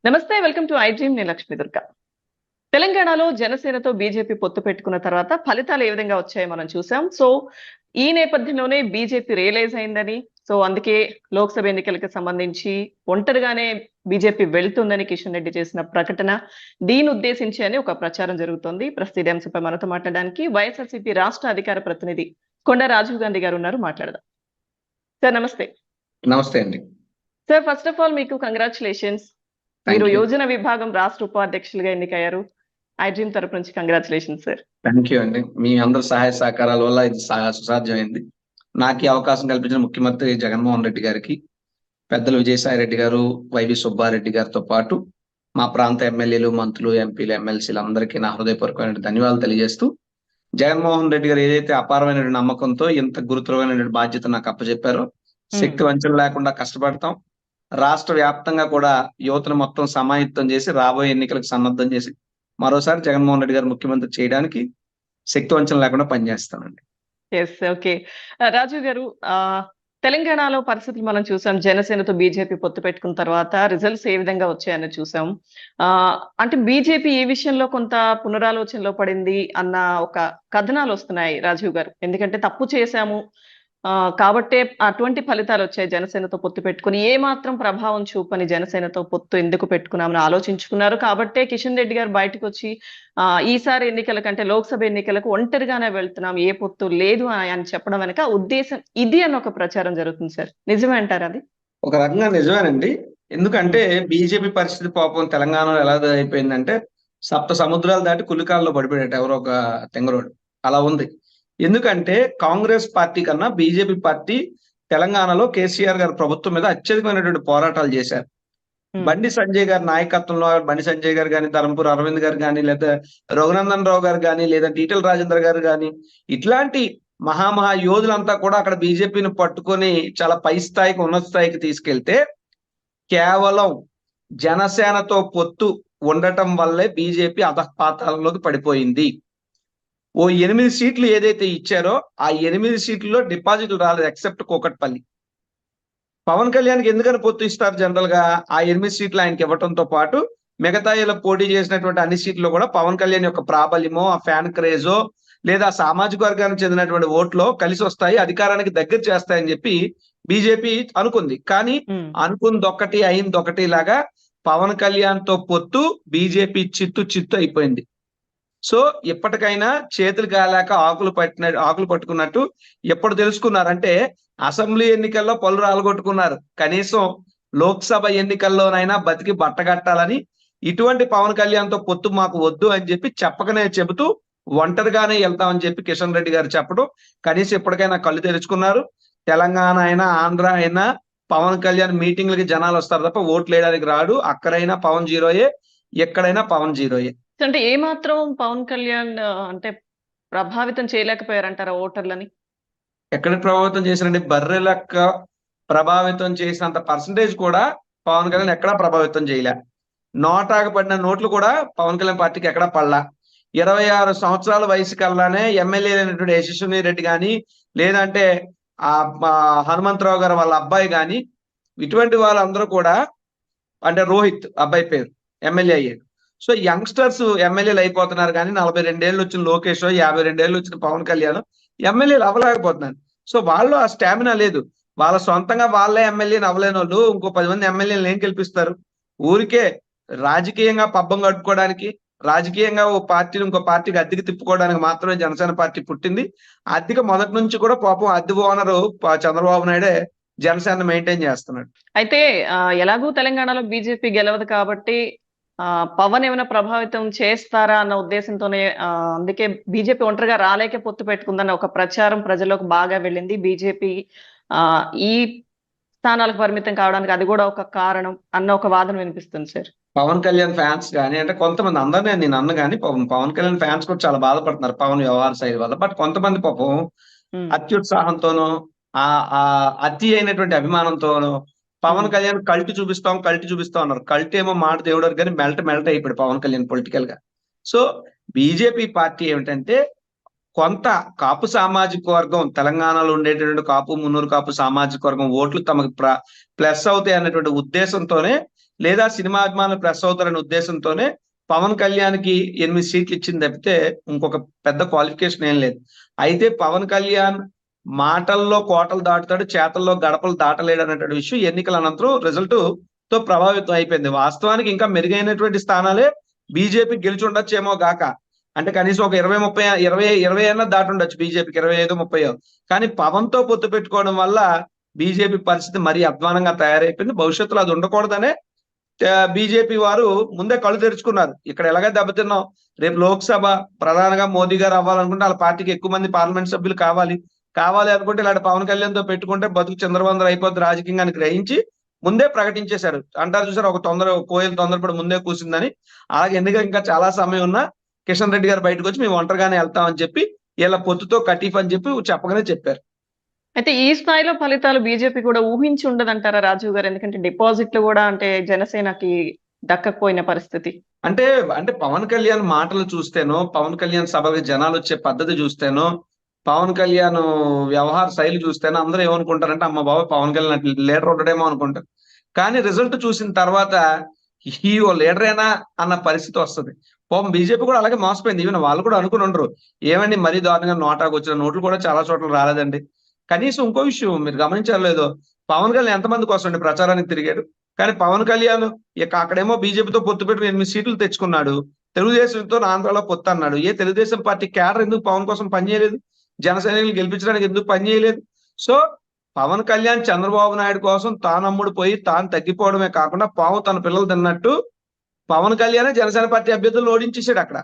నమస్తే, welcome to I dream. నేను లక్ష్మీ దుర్గా. తెలంగాణలో జనసేనతో బీజేపీ పొత్తు పెట్టుకున్న తర్వాత ఫలితాలు ఏ విధంగా వచ్చాయో మనం చూసాం. సో ఈ నేపథ్యంలోనే బీజేపీ రియలైజ్ అయిందని, సో అందుకే లోక్సభ ఎన్నికలకు సంబంధించి ఒంటరిగానే బీజేపీ వెళ్తుందని కిషన్ రెడ్డి చేసిన ప్రకటన, దీన్ని ఉద్దేశించి అని ఒక ప్రచారం జరుగుతోంది. ప్రస్తుత ఇదే అంశంపై మనతో మాట్లాడడానికి వైఎస్ఆర్సీపీ రాష్ట్ర అధికార ప్రతినిధి కొండా రాజీవ్ గాంధీ గారు ఉన్నారు. మాట్లాడదాం. సార్ నమస్తే. నమస్తే అండి. సార్, ఫస్ట్ ఆఫ్ ఆల్ మీకు కంగ్రాచులేషన్స్. మీరు యోజన విభాగం రాష్ట్ర ఉపాధ్యక్షులుగా ఎన్నికయ్యారు. ఐ డ్రీమ్ తరపు నుంచి కంగ్రాచులేషన్స్ సార్. థ్యాంక్ యూ అండి. మీ అందరి సహాయ సహకారాల వల్ల ఇది సుసాధ్యమైంది. నాకు ఈ అవకాశం కల్పించిన ముఖ్యమంత్రి జగన్మోహన్ రెడ్డి గారికి, పెద్దలు విజయసాయి రెడ్డి గారు, వైవి సుబ్బారెడ్డి గారితో పాటు మా ప్రాంత ఎమ్మెల్యేలు, మంత్రులు, ఎంపీలు, ఎమ్మెల్సీలు అందరికీ నా హృదయపూర్వకమైన ధన్యవాదాలు తెలియజేస్తూ, జగన్మోహన్ రెడ్డి గారు ఏదైతే అపారమైన నమ్మకంతో ఇంత గురుతరమైన బాధ్యత నాకు అప్పచెప్పారో, శక్తి వంచన లేకుండా కష్టపడతాం. రాష్ట్ర వ్యాప్తంగా కూడా యువతను మొత్తం సమాయత్తం చేసి రాబోయే ఎన్నికలకు సన్నద్ధం చేసి మరోసారి జగన్మోహన్ రెడ్డి గారు ముఖ్యమంత్రి చేయడానికి శక్తి వంచన లేకుండా పనిచేస్తానండి. Yes, okay. రాజు గారు, తెలంగాణలో పరిస్థితులు మనం చూసాం. జనసేనతో బీజేపీ పొత్తు పెట్టుకున్న తర్వాత రిజల్ట్స్ ఏ విధంగా వచ్చాయని చూసాం. అంటే బీజేపీ ఈ విషయంలో కొంత పునరాలోచనలో పడింది అన్న ఒక కథనాలు వస్తున్నాయి రాజీవ్ గారు. ఎందుకంటే తప్పు చేశాము కాబట్టే అటువంటి ఫలితాలు వచ్చాయి. జనసేనతో పొత్తు పెట్టుకుని ఏ మాత్రం ప్రభావం చూపని జనసేనతో పొత్తు ఎందుకు పెట్టుకున్నామని ఆలోచించుకున్నారు కాబట్టే కిషన్ రెడ్డి గారు బయటకు వచ్చి ఈసారి ఎన్నికల కంటే లోక్సభ ఎన్నికలకు ఒంటరిగానే వెళ్తున్నాం, ఏ పొత్తు లేదు అని చెప్పడం వెనక ఉద్దేశం ఇది అని ఒక ప్రచారం జరుగుతుంది సార్. నిజమే అంటారు అది? ఒక రకంగా నిజమేనండి. ఎందుకంటే బీజేపీ పరిస్థితి పాపం తెలంగాణలో ఎలా అయిపోయిందంటే, సప్త సముద్రాలు దాటి కులికాల్లో పడిపోయాడు ఎవరో ఒక తెంగరోడు. అలా ఉంది. ఎందుకంటే కాంగ్రెస్ పార్టీ కన్నా బీజేపీ పార్టీ తెలంగాణలో కేసీఆర్ గారి ప్రభుత్వం మీద అత్యధికమైనటువంటి పోరాటాలు చేశారు. బండి సంజయ్ గారి నాయకత్వంలో బండి సంజయ్ గారు కానీ, ధర్మపురి అరవింద్ గారు కానీ, లేదా రఘునందన్ రావు గారు కానీ, లేదా ఈటెల రాజేందర్ గారు కానీ, ఇట్లాంటి మహా యోధులంతా కూడా అక్కడ బీజేపీని పట్టుకొని చాలా పై స్థాయికి, ఉన్నత స్థాయికి తీసుకెళ్తే కేవలం జనసేనతో పొత్తు ఉండటం వల్లే బీజేపీ అధపాతాళంలోకి పడిపోయింది. ఓ 8 సీట్లు ఏదైతే ఇచ్చారో ఆ 8 సీట్లలో డిపాజిట్లు రాలేదు, ఎక్సెప్ట్ కూకట్పల్లి. పవన్ కళ్యాణ్కి ఎందుకని పొత్తు ఇస్తారు? జనరల్ గా ఆ 8 సీట్లు ఆయనకి ఇవ్వడంతో పాటు మిగతా ఇలా పోటీ చేసినటువంటి అన్ని సీట్లు కూడా పవన్ కళ్యాణ్ యొక్క ప్రాబల్యమో, ఆ ఫ్యాన్ క్రేజో, లేదా సామాజిక వర్గానికి చెందినటువంటి ఓట్లో కలిసి వస్తాయి, అధికారానికి దగ్గర చేస్తాయని చెప్పి బీజేపీ అనుకుంది. కానీ అనుకుందొక్కటి అయిందొకటి లాగా పవన్ కళ్యాణ్ తో పొత్తు బీజేపీ చిత్తు అయిపోయింది. సో ఇప్పటికైనా చేతులు కాలేక ఆకులు పట్టుకున్నట్టు ఎప్పుడు తెలుసుకున్నారంటే, అసెంబ్లీ ఎన్నికల్లో పళ్ళు రాలగొట్టుకున్నారు. కనీసం లోక్సభ ఎన్నికల్లోనైనా బతికి బట్టగట్టాలని ఇటువంటి పవన్ కళ్యాణ్ తో పొత్తు మాకు వద్దు అని చెప్పి చెప్పకనే చెబుతూ ఒంటరిగానే వెళ్తామని చెప్పి కిషన్ రెడ్డి గారు చెప్పడం, కనీసం ఇప్పటికైనా కళ్ళు తెరుచుకున్నారు. తెలంగాణ అయినా ఆంధ్ర అయినా పవన్ కళ్యాణ్ మీటింగ్లకి జనాలు వస్తారు తప్ప ఓట్లు వేయడానికి రాడు. అక్కడైనా పవన్ జీరోయే, ఎక్కడైనా పవన్ జీరోయే. అంటే ఏ మాత్రం పవన్ కళ్యాణ్ అంటే ప్రభావితం చేయలేకపోయారంటారా ఓటర్లని? ఎక్కడ ప్రభావితం చేశారండి? బర్రె లెక్క ప్రభావితం చేసినంత పర్సంటేజ్ కూడా పవన్ కళ్యాణ్ ఎక్కడా ప్రభావితం చేయలే. నోటాకు పడిన నోట్లు కూడా పవన్ కళ్యాణ్ పార్టీకి ఎక్కడా పడలా. 26 సంవత్సరాల వయసు కల్లానే ఎమ్మెల్యే అయినటువంటి యశస్విని రెడ్డి కానీ, లేదంటే ఆ హనుమంతరావు గారు వాళ్ళ అబ్బాయి కానీ, ఇటువంటి వాళ్ళందరూ కూడా, అంటే రోహిత్ అబ్బాయి పేరు, ఎమ్మెల్యే అయ్యాడు. సో యంగ్స్టర్స్ ఎమ్మెల్యేలు అయిపోతున్నారు కానీ 42 ఏళ్ళు వచ్చిన లోకేష్, 52 ఏళ్ళు వచ్చిన పవన్ కళ్యాణ్ ఎమ్మెల్యేలు అవ్వలేకపోతున్నారు. సో వాళ్ళు ఆ స్టామినా లేదు. వాళ్ళ సొంతంగా వాళ్ళే ఎమ్మెల్యేని అవ్వలేని వాళ్ళు ఇంకో 10 మంది ఎమ్మెల్యేలు ఏం గెలిపిస్తారు? ఊరికే రాజకీయంగా పబ్బం కట్టుకోవడానికి, రాజకీయంగా ఓ పార్టీని ఇంకో పార్టీకి అద్దెకి తిప్పుకోవడానికి మాత్రమే జనసేన పార్టీ పుట్టింది. అద్దెకి మొదటి నుంచి కూడా పాపం అద్దె ఓనరు చంద్రబాబు నాయుడే జనసేన మెయింటైన్ చేస్తున్నాడు. అయితే ఎలాగూ తెలంగాణలో బీజేపీ గెలవదు కాబట్టి పవన్ ఏమైనా ప్రభావితం చేస్తారా అన్న ఉద్దేశంతోనే అందుకే బీజేపీ ఒంటరిగా రాలేక పొత్తు పెట్టుకుందన్న ఒక ప్రచారం ప్రజల్లోకి బాగా వెళ్ళింది. బీజేపీ ఈ స్థానాలకు పరిమితం కావడానికి అది కూడా ఒక కారణం అన్న ఒక వాదన వినిపిస్తుంది సార్. పవన్ కళ్యాణ్ ఫ్యాన్స్ కానీ, అంటే కొంతమంది, అందరినీ నేను అన్న కానీ పవన్ కళ్యాణ్ ఫ్యాన్స్ కూడా చాలా బాధపడుతున్నారు పవన్ వ్యవహార శైలి వల్ల. బట్ కొంతమంది పాపం అత్యుత్సాహంతోనూ ఆ అతి అయినటువంటి అభిమానంతోనూ పవన్ కళ్యాణ్ కల్ట్ చూపిస్తాం అన్నారు. కల్ట్ ఏమో మాట దేవుడు కానీ మెల్ట్ అయిపోయాడు పవన్ కళ్యాణ్ పొలిటికల్ గా. సో బీజేపీ పార్టీ ఏమిటంటే కొంత కాపు సామాజిక వర్గం, తెలంగాణలో ఉండేటటువంటి కాపు, మున్నూరు కాపు సామాజిక వర్గం ఓట్లు తమకు ప్లస్ అవుతాయి అన్నటువంటి ఉద్దేశంతోనే, లేదా సినిమా అభిమానులు ప్లస్ అవుతారనే ఉద్దేశంతోనే పవన్ కళ్యాణ్కి 8 సీట్లు ఇచ్చింది తప్పితే ఇంకొక పెద్ద క్వాలిఫికేషన్ ఏం లేదు. అయితే పవన్ కళ్యాణ్ మాటల్లో కోటలు దాటుతాడు, చేతల్లో గడపలు దాటలేడు అనేటువంటి విషయం ఎన్నికల అనంతరం రిజల్ట్ తో ప్రభావితం అయిపోయింది. వాస్తవానికి ఇంకా మెరుగైనటువంటి స్థానాలే బీజేపీ గెలిచి ఉండొచ్చేమో గాక, అంటే కనీసం ఒక 20 అన్న దాటి ఉండొచ్చు బీజేపీకి, 25 30. కానీ పవన్ తో పొత్తు పెట్టుకోవడం వల్ల బీజేపీ పరిస్థితి మరీ అధ్వానంగా తయారైపోయింది. భవిష్యత్తులో అది ఉండకూడదనే బీజేపీ వారు ముందే కళ్ళు తెరుచుకున్నారు. ఇక్కడ ఎలాగ దెబ్బతిన్నాం, రేపు లోక్సభ ప్రధానంగా మోదీ గారు అవ్వాలనుకుంటే వాళ్ళ పార్టీకి ఎక్కువ మంది పార్లమెంట్ సభ్యులు కావాలి అనుకుంటే ఇలాంటి పవన్ కళ్యాణ్ తో పెట్టుకుంటే బతుకు చంద్రబాబు అయిపోద్ది రాజకీయంగా గ్రహించి ముందే ప్రకటించేశారు. అంటారు చూసారు, ఒక కోయిల తొందరపడి ముందే కూసిందని. అలాగే ఎందుకంటే ఇంకా చాలా సమయం ఉన్నా కిషన్ రెడ్డి గారు బయటకు వచ్చి మేము ఒంటరిగానే వెళ్తామని చెప్పి వీళ్ళ పొత్తుతో కటీఫ్ అని చెప్పి చెప్పగానే చెప్పారు. అయితే ఈ స్థాయిలో ఫలితాలు బీజేపీ కూడా ఊహించి ఉండదంటారా రాజీవ్ గారు? ఎందుకంటే డిపాజిట్లు కూడా అంటే జనసేనకి దక్కకపోయిన పరిస్థితి. అంటే అంటే పవన్ కళ్యాణ్ మాటలు చూస్తేనో, పవన్ కళ్యాణ్ సభకి జనాలు వచ్చే పద్ధతి చూస్తేనో, పవన్ కళ్యాణ్ వ్యవహార శైలి చూస్తేనో అందరూ ఏమనుకుంటారంటే అమ్మ బాబు పవన్ కళ్యాణ్ లీడర్ ఉండడేమో అనుకుంటారు. కానీ రిజల్ట్ చూసిన తర్వాత ఈ ఓ లీడరేనా అన్న పరిస్థితి వస్తుంది. పాపం బీజేపీ కూడా అలాగే మోసపోయింది. ఈవెన్ వాళ్ళు కూడా అనుకుని ఉండరు, ఏమండి మరీ దారుణంగా నోటాకు వచ్చిన నోట్లు కూడా చాలా చోట్ల రాలేదండి. కనీసం ఇంకో విషయం మీరు గమనించారు లేదో, పవన్ కళ్యాణ్ ఎంతమంది కోసం ప్రచారానికి తిరిగాడు. కానీ పవన్ కళ్యాణ్ ఇక అక్కడేమో బీజేపీతో పొత్తు పెట్టుకుని 8 సీట్లు తెచ్చుకున్నాడు, తెలుగుదేశంతో ఆంధ్రాలో పొత్తు అన్నాడు. తెలుగుదేశం పార్టీ క్యాడర్ ఎందుకు పవన్ కోసం పనిచేయలేదు? జనసైనికులు గెలిపించడానికి ఎందుకు పనిచేయలేదు? సో పవన్ కళ్యాణ్ చంద్రబాబు నాయుడు కోసం తాను అమ్ముడు పోయి తాను తగ్గిపోవడమే కాకుండా పాము తన పిల్లలు తిన్నట్టు పవన్ కళ్యాణ్ జనసేన పార్టీ అభ్యర్థులను ఓడించేశాడు అక్కడ.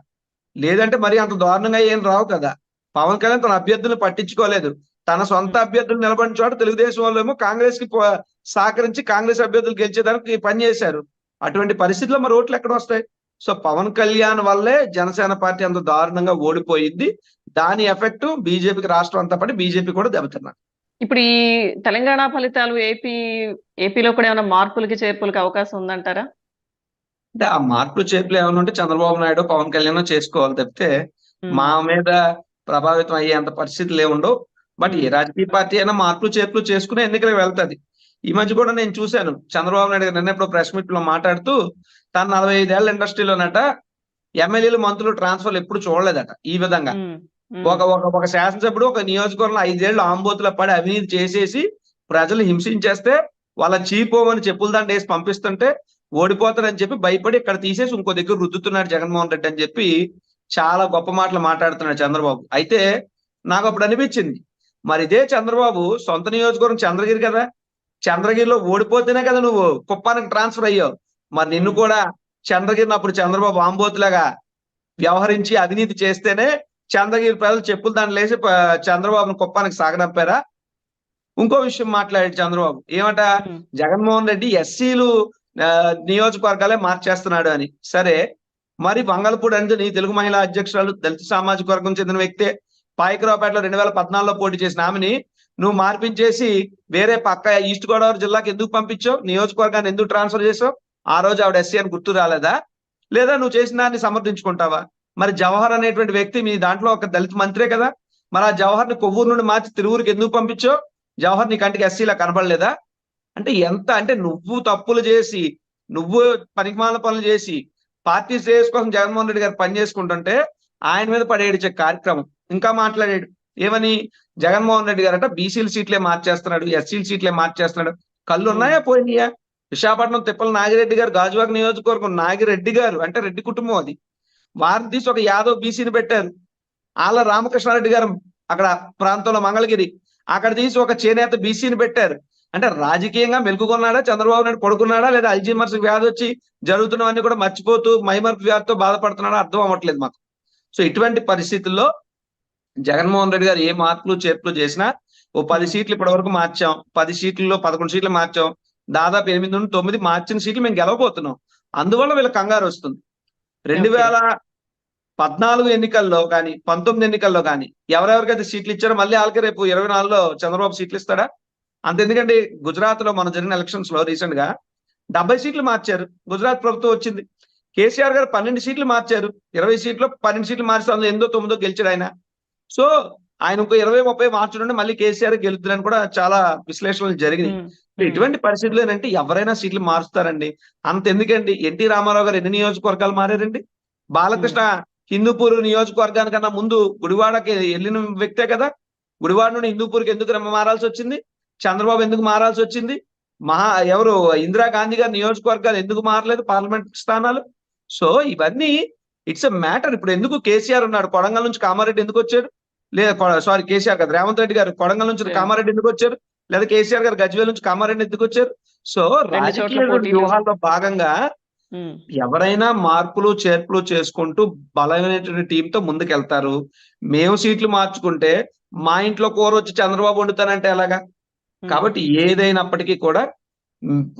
లేదంటే మరి అంత దారుణంగా ఏం రావు కదా. పవన్ కళ్యాణ్ తన అభ్యర్థులను పట్టించుకోలేదు. తన సొంత అభ్యర్థులు నిలబడిన చోట తెలుగుదేశం వాళ్ళు ఏమో కాంగ్రెస్ కి సహకరించి కాంగ్రెస్ అభ్యర్థులు గెలిచేదానికి పనిచేశారు. అటువంటి పరిస్థితుల్లో మరి ఓట్లు ఎక్కడ వస్తాయి? సో పవన్ కళ్యాణ్ వల్లే జనసేన పార్టీ అంత దారుణంగా ఓడిపోయింది. దాని ఎఫెక్ట్ బీజేపీకి రాష్ట్రం అంతా పడి బీజేపీ కూడా దెబ్బతిన్నారు. ఇప్పుడు ఈ తెలంగాణ ఫలితాలు ఏపీలో కూడా ఏమైనా మార్పులకి చేర్పులకి అవకాశం ఉందంటారా? అంటే ఆ మార్పులు చేర్పులు ఏమైనా ఉంటే చంద్రబాబు నాయుడు పవన్ కళ్యాణ్ చేసుకోవాలి తప్పితే మా మీద ప్రభావితం అయ్యేంత పరిస్థితులు ఏముండవు. బట్ ఏ రాజకీయ పార్టీ అయినా మార్పులు చేర్పులు చేసుకునే ఎన్నికలకు వెళ్తుంది. ఈ మధ్య కూడా నేను చూశాను చంద్రబాబు నాయుడు గారు నిన్నప్పుడు ప్రెస్ మీట్ లో మాట్లాడుతూ తను 45 ఏళ్ల ఇండస్ట్రీలోనట ఎమ్మెల్యేలు మంత్రులు ట్రాన్స్ఫర్లు ఎప్పుడు చూడలేదట. ఈ విధంగా ఒక శాసనసభ్యుడు ఒక నియోజకవర్గంలో 5 ఏళ్ళు ఆంబోతుల పడి అవినీతి చేసేసి ప్రజలు హింసించేస్తే వాళ్ళ చీపోమని చెప్పుల దండ వేసి పంపిస్తుంటే ఓడిపోతారని చెప్పి భయపడి ఇక్కడ తీసేసి ఇంకో దగ్గర రుద్దుతున్నాడు జగన్మోహన్ రెడ్డి అని చెప్పి చాలా గొప్ప మాటలు మాట్లాడుతున్నాడు చంద్రబాబు. అయితే నాకు అప్పుడు అనిపించింది, మరి ఇదే చంద్రబాబు సొంత నియోజకవర్గం చంద్రగిరి కదా, చంద్రగిరిలో ఓడిపోతేనే కదా నువ్వు కుప్పానికి ట్రాన్స్ఫర్ అయ్యావు. మరి నిన్ను కూడా చంద్రగిరిని అప్పుడు చంద్రబాబు ఆంబోతులాగా వ్యవహరించి అవినీతి చేస్తేనే చంద్రగిరి ప్రజలు చెప్పులు దాంట్లో వేసి చంద్రబాబును కుప్పానికి సాగనంపారా? ఇంకో విషయం మాట్లాడాడు చంద్రబాబు, ఏమట జగన్మోహన్ రెడ్డి ఎస్సీలు నియోజకవర్గాలే మార్చేస్తున్నాడు అని. సరే మరి వంగలపూడి అంటే నీ తెలుగు మహిళా అధ్యక్షురాలు దళిత సామాజిక వర్గం చెందిన వ్యక్తే, పాయకరావుపేటలో 2014లో పోటీ చేసిన ఆమెని నువ్వు మార్పించేసి వేరే పక్క ఈస్ట్ గోదావరి జిల్లాకి ఎందుకు పంపించావు? నియోజకవర్గాన్ని ఎందుకు ట్రాన్స్ఫర్ చేసావు? ఆ రోజు ఆవిడ ఎస్సీ అని గుర్తు రాలేదా? లేదా నువ్వు చేసిన దాన్ని సమర్థించుకుంటావా? మరి జవహర్ అనేటువంటి వ్యక్తి మీ దాంట్లో ఒక దళిత మంత్రే కదా, మరి ఆ జవహర్ ని కొవ్వూరు నుండి మార్చి తిరువురికి ఎందుకు పంపించావు? జవహర్ నీ కంటికి ఎస్సీలా కనబడలేదా? అంటే ఎంత అంటే నువ్వు తప్పులు చేసి నువ్వు పనికిమాల పనులు చేసి పార్టీ శ్రేయస్ కోసం జగన్మోహన్ రెడ్డి గారు పని చేసుకుంటుంటే ఆయన మీద పడేడిచే కార్యక్రమం. ఇంకా మాట్లాడాడు ఏమని, జగన్మోహన్ రెడ్డి గారట బీసీల సీట్లే మార్చేస్తున్నాడు, ఎస్సీల సీట్లే మార్చేస్తున్నాడు. కళ్ళు ఉన్నాయా పోయినాయా? విశాఖపట్నం తిప్పల నాగిరెడ్డి గారు గాజువాక నియోజకవర్గం నాగిరెడ్డి గారు అంటే రెడ్డి కుటుంబం అది, వారిని తీసి ఒక యాదవ్ బీసీని పెట్టారు. ఆళ్ళ రామకృష్ణారెడ్డి గారు అక్కడ ప్రాంతంలో మంగళగిరి అక్కడ తీసి ఒక చేనేత బీసీని పెట్టారు. అంటే రాజకీయంగా మెలుకున్నాడా చంద్రబాబు నాయుడు, పడుకున్నాడా, లేదా అల్జీమర్స్ వ్యాధి వచ్చి జరుగుతున్నవన్నీ కూడా మర్చిపోతూ మైమర్పు వ్యాధితో బాధపడుతున్నాడా అర్థం అవ్వట్లేదు మాకు. సో ఇటువంటి పరిస్థితుల్లో జగన్మోహన్ రెడ్డి గారు ఏ మార్పులు చేర్పులు చేసినా ఓ 10 సీట్లు ఇప్పటి వరకు మార్చాం, 10 సీట్లలో 11 సీట్లు మార్చాం, దాదాపు 8 నుండి 9 మార్చిన సీట్లు మేము గెలవబోతున్నాం. అందువల్ల వీళ్ళ కంగారు వస్తుంది. 2014 ఎన్నికల్లో కానీ 19 ఎన్నికల్లో కానీ ఎవరెవరికైతే సీట్లు ఇచ్చారో మళ్ళీ వాళ్ళకి రేపు 24లో చంద్రబాబు సీట్లు ఇస్తాడా? అంతెందుకంటే గుజరాత్ లో మన జరిగిన ఎలక్షన్స్ లో రీసెంట్ గా 70 సీట్లు మార్చారు, గుజరాత్ ప్రభుత్వం వచ్చింది. కేసీఆర్ గారు 12 సీట్లు మార్చారు, 20 సీట్లు 12 సీట్లు మార్చి అందులో 8దో 9దో గెలిచాడు ఆయన. సో ఆయన ఇంకో 20-30 మార్చుంటే మళ్ళీ కేసీఆర్ గెలుద్దని కూడా చాలా విశ్లేషణలు జరిగినాయి. ఇటువంటి పరిస్థితులు ఏంటంటే ఎవరైనా సీట్లు మారుస్తారండి. అంత ఎందుకండి, ఎన్టీ రామారావు గారు ఎన్ని నియోజకవర్గాలు మారారండి? బాలకృష్ణ హిందూపూర్ నియోజకవర్గానికన్నా ముందు గుడివాడకి వెళ్ళిన వ్యక్తే కదా. గుడివాడ నుండి హిందూపూర్కి ఎందుకు మారాల్సి వచ్చింది? చంద్రబాబు ఎందుకు మారాల్సి వచ్చింది? ఎవరు ఇందిరాగాంధీ గారి నియోజకవర్గాలు ఎందుకు మారలేదు పార్లమెంట్ స్థానాలు? సో ఇవన్నీ ఇట్స్ ఎ మ్యాటర్. ఇప్పుడు ఎందుకు కేసీఆర్ ఉన్నాడు, కొడంగల్ నుంచి కామారెడ్డి ఎందుకు వచ్చాడు? లేదా సారీ కేసీఆర్ గారు, రేవంత్ రెడ్డి గారు కొడంగల్ నుంచి కామారెడ్డి ఎందుకు వచ్చారు? లేదా కేసీఆర్ గారు గజ్వేల్ నుంచి కామారెడ్డి ఎందుకు వచ్చారు? సో రాజకీయ వ్యూహాల్లో భాగంగా ఎవరైనా మార్పులు చేర్పులు చేసుకుంటూ బలమైనటువంటి టీంతో ముందుకెళ్తారు. మేము సీట్లు మార్చుకుంటే మా ఇంట్లో కూర వచ్చి చంద్రబాబు వండుతానంటే ఎలాగా? కాబట్టి ఏదైనప్పటికీ కూడా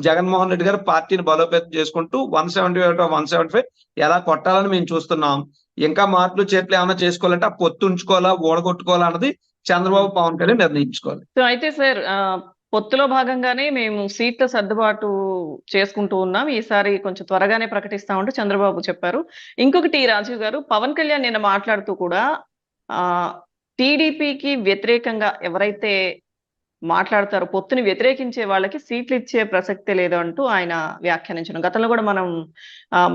జగన్మోహన్ రెడ్డి గారు పార్టీని బలోపేతం చేసుకుంటూ 175 ఎలా కొట్టాలని మేము చూస్తున్నాం. ఇంకా మార్పులు చేర్పులు ఏమైనా చేసుకోవాలంటే ఆ పొత్తు ఉంచుకోవాలా, ఓడగొట్టుకోవాలా అన్నది చంద్రబాబు పవన్ కళ్యాణ్ నిర్ణయించుకోవాలి. సో అయితే సార్, పొత్తులో భాగంగానే మేము సీట్ల సర్దుబాటు చేసుకుంటూ ఉన్నాం, ఈసారి కొంచెం త్వరగానే ప్రకటిస్తామంటూ చంద్రబాబు చెప్పారు. ఇంకొకటి రాజీవ్ గారు, పవన్ కళ్యాణ్ నిన్న మాట్లాడుతూ కూడా టీడీపీకి వ్యతిరేకంగా ఎవరైతే మాట్లాడతారో, పొత్తుని వ్యతిరేకించే వాళ్ళకి సీట్లు ఇచ్చే ప్రసక్తే లేదు అంటూ ఆయన వ్యాఖ్యానించడం గతంలో కూడా మనం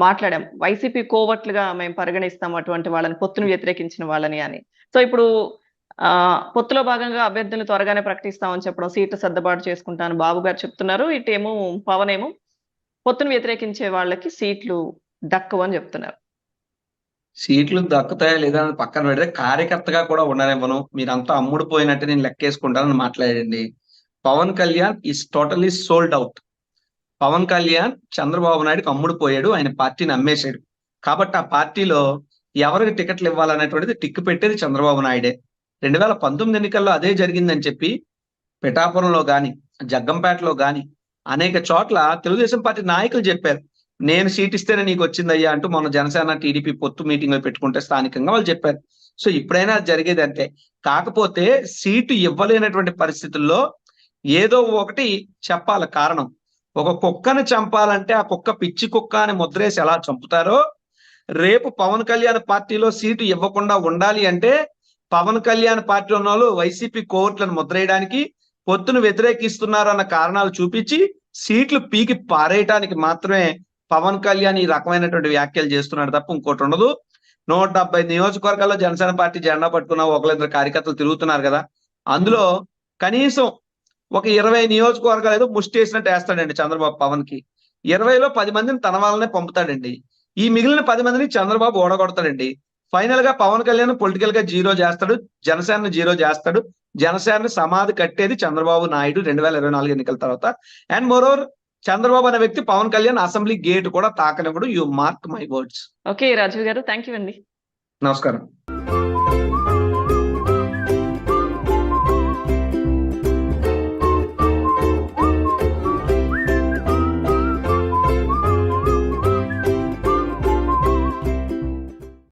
మాట్లాడాం. వైసీపీ కోవట్లుగా మేము పరిగణిస్తాం అటువంటి వాళ్ళని, పొత్తుని వ్యతిరేకించిన వాళ్ళని అని. సో ఇప్పుడు పొత్తులో భాగంగా అభ్యర్థులను త్వరగానే ప్రకటిస్తామని చెప్పడం, సీట్లు సర్దుబాటు చేసుకుంటాను బాబు గారు చెప్తున్నారు. ఇటేమో పవన్ ఏమో పొత్తును వ్యతిరేకించే వాళ్ళకి సీట్లు దక్కవు అని చెప్తున్నారు. సీట్లు దక్కుతాయా లేదా అని పక్కన పెడితే కార్యకర్తగా కూడా ఉండనివ్వను, మీరంతా అమ్ముడు పోయినట్టు నేను లెక్కేసుకుంటానని మాట్లాడండి. Pawan Kalyan is totally sold out. Pawan Kalyan Chandrababu నాయుడుకి అమ్ముడు పోయాడు, ఆయన పార్టీని అమ్మేశాడు. కాబట్టి ఆ పార్టీలో ఎవరికి టికెట్లు ఇవ్వాలనేటువంటిది టిక్కు పెట్టేది చంద్రబాబు నాయుడే. 2019 ఎన్నికల్లో అదే జరిగిందని చెప్పి పిఠాపురంలో గాని, జగ్గంపేటలో గాని అనేక చోట్ల తెలుగుదేశం పార్టీ నాయకులు చెప్పారు, నేను సీట్ ఇస్తేనే నీకు వచ్చిందయ్యా అంటూ మొన్న జనసేన టీడీపీ పొత్తు మీటింగ్ లో పెట్టుకుంటే స్థానికంగా వాళ్ళు చెప్పారు. సో ఇప్పుడైనా జరిగేది అంతే. కాకపోతే సీటు ఇవ్వలేనటువంటి పరిస్థితుల్లో ఏదో ఒకటి చెప్పాలి కారణం. ఒక కుక్కను చంపాలంటే ఆ కుక్క పిచ్చి కుక్క అని ముద్రేసి ఎలా చంపుతారో, రేపు పవన్ కళ్యాణ్ పార్టీలో సీటు ఇవ్వకుండా ఉండాలి అంటే పవన్ కళ్యాణ్ పార్టీ ఉన్న వాళ్ళు వైసీపీ కోర్టులను ముద్రేయడానికి, పొత్తును వ్యతిరేకిస్తున్నారు అన్న కారణాలు చూపించి సీట్లు పీకి పారేయటానికి మాత్రమే పవన్ కళ్యాణ్ ఈ రకమైనటువంటి వ్యాఖ్యలు చేస్తున్నాడు తప్ప ఇంకోటి ఉండదు. 170 నియోజకవర్గాల్లో జనసేన పార్టీ జెండా పట్టుకున్న ఒకళ్ళిద్దరు కార్యకర్తలు తిరుగుతున్నారు కదా, అందులో కనీసం ఒక 20 నియోజకవర్గాలు ఏదో ముష్టి వేసినట్టు వేస్తాడండి చంద్రబాబు పవన్ కి. 20లో 10 మందిని తన వాళ్ళనే పంపుతాడండి. ఈ మిగిలిన 10 మందిని చంద్రబాబు ఓడగొడతాడండి. ఫైనల్ గా పవన్ కళ్యాణ్ పొలిటికల్ గా జీరో చేస్తాడు, జనసేన జీరో చేస్తాడు. జనసేన సమాధి కట్టేది చంద్రబాబు నాయుడు 2024 ఎన్నికల తర్వాత. అండ్ మోరోవర్ చంద్రబాబు అనే వ్యక్తి పవన్ కళ్యాణ్ అసెంబ్లీ గేట్ కూడా తాకనివ్వడు. You mark my words. Okay Rajiv గారు, థ్యాంక్ యూ అండి. నమస్కారం.